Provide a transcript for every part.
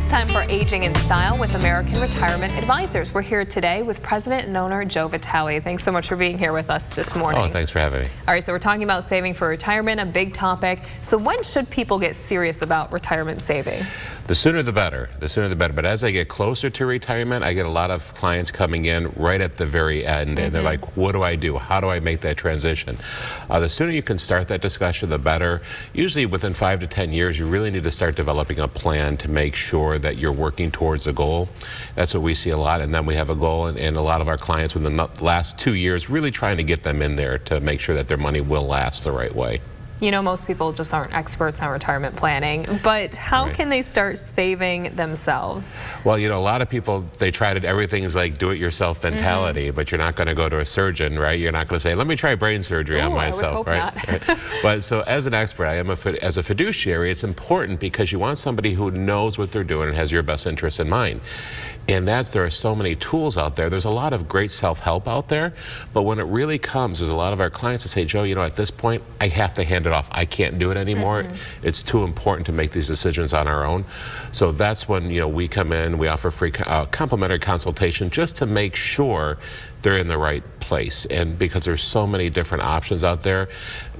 Time for Aging in Style with American Retirement Advisors. We're here today with President and owner Joe Vitale. Thanks so much for being here with us this morning. Oh, thanks for having me. All right, so we're talking about saving for retirement, a big topic. So when should people get serious about retirement saving? The sooner the better. The sooner the better. But as I get closer to retirement, I get a lot of clients coming in right at the very end, and they're like, what do I do? How do I make that transition? The sooner you can start that discussion, the better. Usually within 5 to 10 years, you really need to start developing a plan to make sure that you're working towards a goal. That's what we see a lot. And then we have a goal, and a lot of our clients within the last 2 years really trying to get them in there to make sure that their money will last the right way. You know, most people just aren't experts on retirement planning, but how can they start saving themselves? Well, you know, a lot of people, they try to, everything's like do-it-yourself mentality, but you're not going to go to a surgeon, right? You're not going to say, let me try brain surgery on myself, right? But so as an expert, as a fiduciary, it's important because you want somebody who knows what they're doing and has your best interest in mind. And there are so many tools out there. There's a lot of great self-help out there, but when it really comes, there's a lot of our clients that say, Joe, you know, at this point, I have to hand it off. I can't do it anymore. It's too important to make these decisions on our own. So that's when, you know, we come in, we offer free complimentary consultation just to make sure they're in the right place. And because there's so many different options out there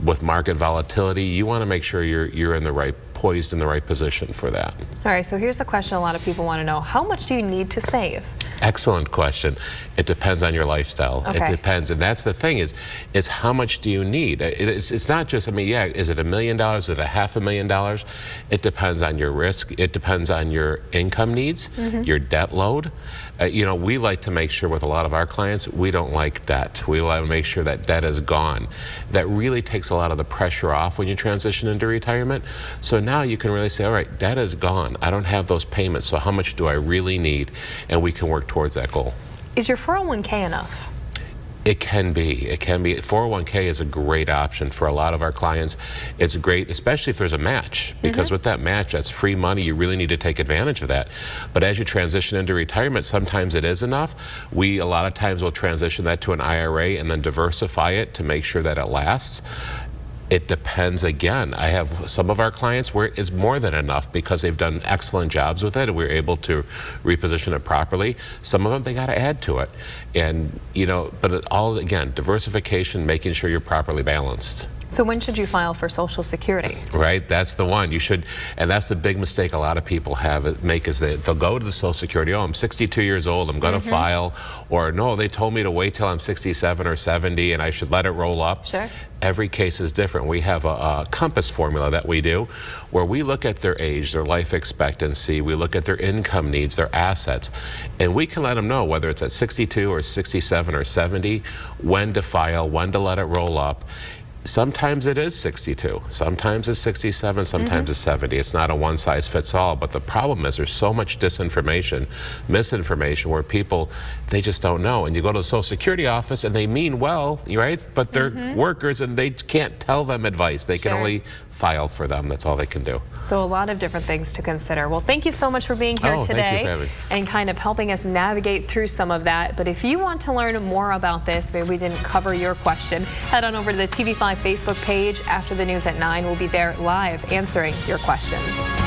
with market volatility, you want to make sure you're in the right poised in the right position for that. All right, so here's the question a lot of people want to know. How much do you need to save? Excellent question. It depends on your lifestyle. It depends, and that's the thing is how much do you need? It's not just, I mean, yeah, is it $1 million? Is it $500,000? It depends on your risk. It depends on your income needs, your debt load. You know, we like to make sure with a lot of our clients, we don't like debt. We want to make sure that debt is gone. That really takes a lot of the pressure off when you transition into retirement. So now you can really say, all right, debt is gone. I don't have those payments, so how much do I really need? And we can work towards that goal. Is your 401k enough? It can be. It can be. 401k is a great option for a lot of our clients. It's great, especially if there's a match, because with that match, that's free money. You really need to take advantage of that. But as you transition into retirement, sometimes it is enough. We, a lot of times, will transition that to an IRA and then diversify it to make sure that it lasts. It depends. Again, I have some of our clients where it's more than enough because they've done excellent jobs with it and we're able to reposition it properly. Some of them, they got to add to it. And, you know, but it all, again, diversification, making sure you're properly balanced. So when should you file for Social Security? Right, that's the one. You should, and that's the big mistake a lot of people make is that they'll go to the Social Security, oh, I'm 62 years old, I'm going to file, or no, they told me to wait till I'm 67 or 70 and I should let it roll up. Sure. Every case is different. We have a compass formula that we do where we look at their age, their life expectancy, we look at their income needs, their assets, and we can let them know whether it's at 62 or 67 or 70, when to file, when to let it roll up. Sometimes it is 62, sometimes it's 67, sometimes it's 70. It's not a one-size-fits-all, but the problem is there's so much disinformation, misinformation, where people, they just don't know. And you go to the Social Security office and they mean well, right? But they're workers and they can't tell them advice. They can only file for them. That's all they can do. So a lot of different things to consider. Well, thank you so much for being here today thank you for having me. And kind of helping us navigate through some of that. But if you want to learn more about this, maybe we didn't cover your question, head on over to the TV5 Facebook page. After the news at 9, we'll be there live answering your questions.